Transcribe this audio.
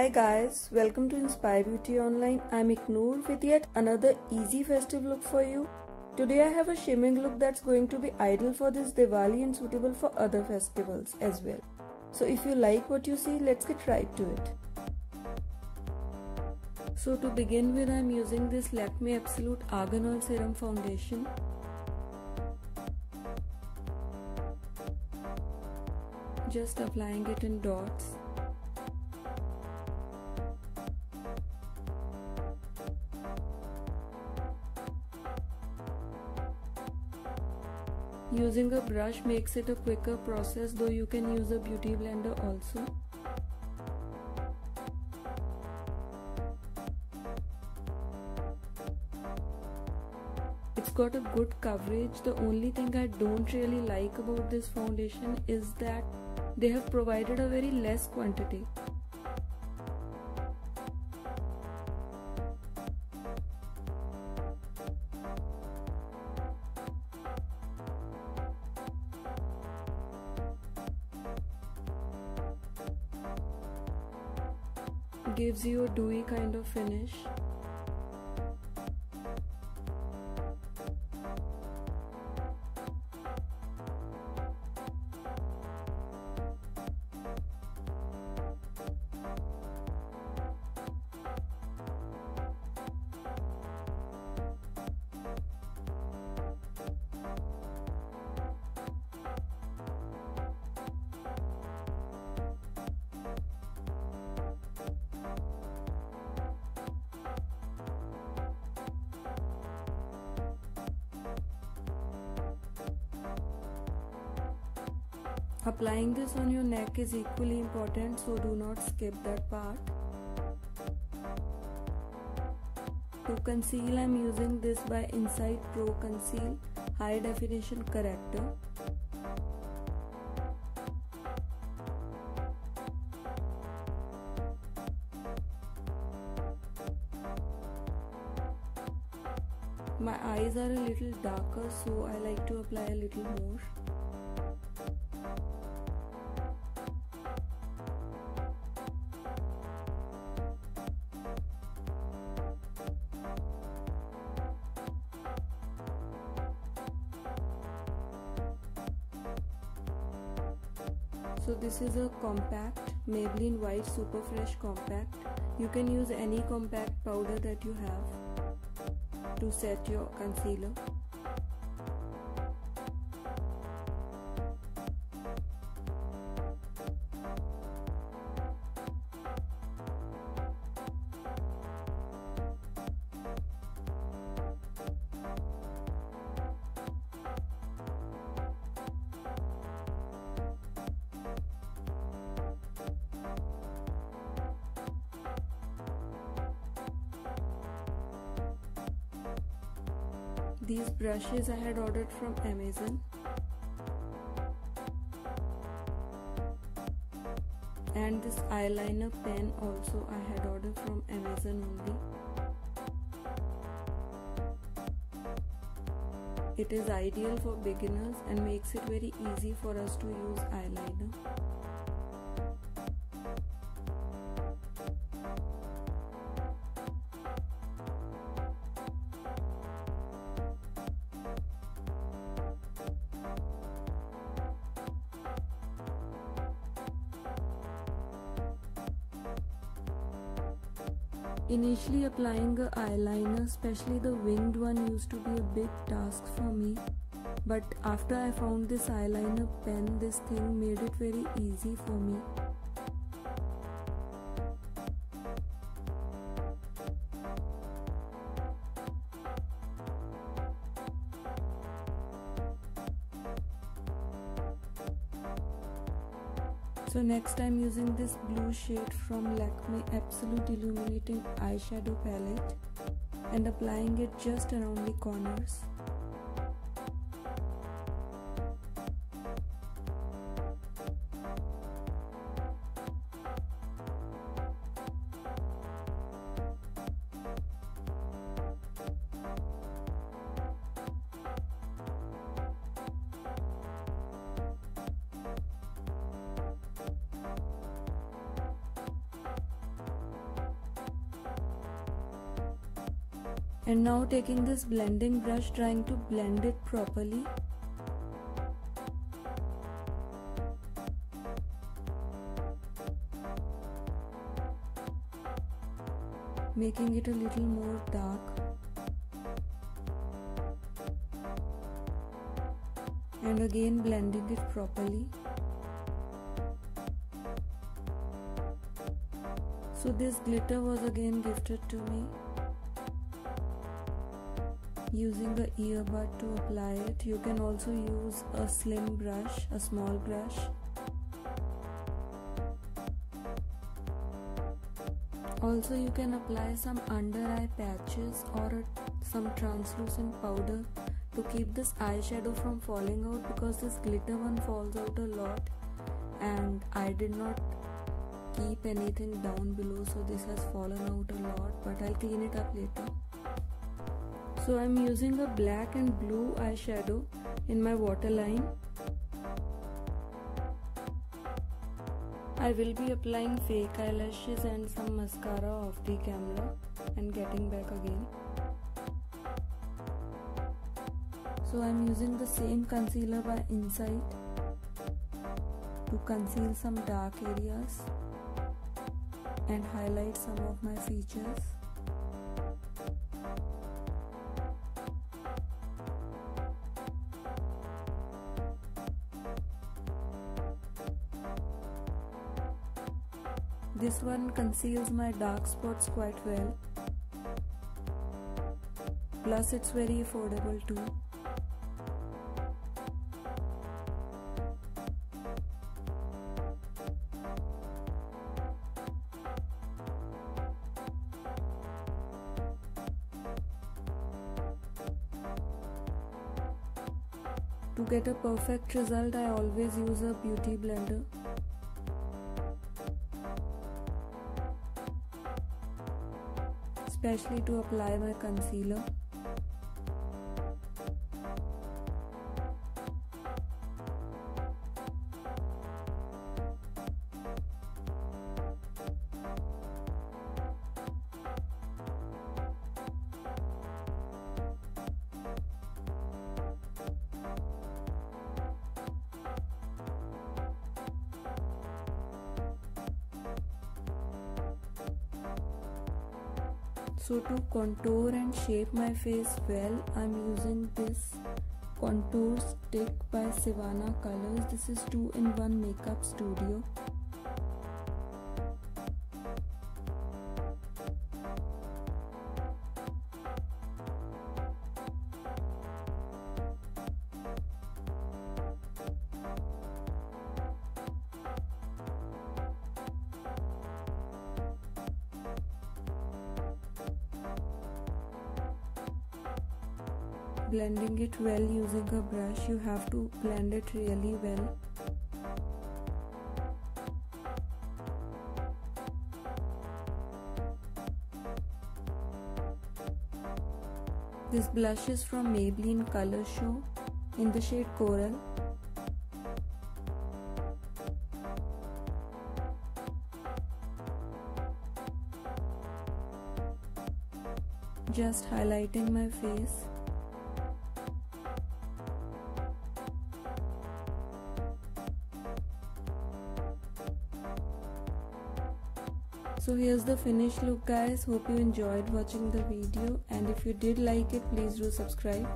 Hi guys, welcome to Inspire Beauty Online. I'm Iknoor with yet another easy festive look for you. Today I have a shimmering look that's going to be ideal for this Diwali and suitable for other festivals as well. So if you like what you see, let's get right to it. So to begin with, I'm using this Lakme Absolute Argan Oil Serum Foundation. Just applying it in dots. Using a brush makes it a quicker process, though you can use a beauty blender also. It's got a good coverage. The only thing I don't really like about this foundation is that they have provided a very less quantity. Gives you a dewy kind of finish. Applying this on your neck is equally important, so do not skip that part. To conceal, I'm using this by Insight Pro Conceal High Definition Corrector. My eyes are a little darker, so I like to apply a little more. So this is a compact Maybelline White Super Fresh Compact. You can use any compact powder that you have to set your concealer. These brushes I had ordered from Amazon, and this eyeliner pen also I had ordered from Amazon only. It is ideal for beginners and makes it very easy for us to use eyeliner. Initially applying a eyeliner, especially the winged one, used to be a big task for me, but after I found this eyeliner pen, this thing made it very easy for me. So next I'm using this blue shade from Lakme Absolute Illuminating Eyeshadow Palette and applying it just around the corners. And now taking this blending brush, trying to blend it properly. Making it a little more dark. And again blending it properly. So this glitter was again gifted to me. Using the earbud to apply it. You can also use a slim brush, a small brush. Also you can apply some under eye patches or some translucent powder to keep this eyeshadow from falling out, because this glitter one falls out a lot and I did not keep anything down below, so this has fallen out a lot, but I'll clean it up later. So I'm using a black and blue eyeshadow in my waterline. I will be applying fake eyelashes and some mascara off the camera and getting back again. So I'm using the same concealer by Insight to conceal some dark areas and highlight some of my features. This one conceals my dark spots quite well. Plus it's very affordable too. To get a perfect result, I always use a beauty blender. Especially to apply my concealer. So to contour and shape my face well, I'm using this contour stick by Savannah Colors. This is 2-in-1 makeup studio. Blending it well using a brush. You have to blend it really well. This blush is from Maybelline Colorshow in the shade Coral. Just highlighting my face. So here's the finished look, guys. Hope you enjoyed watching the video, and if you did like it, please do subscribe.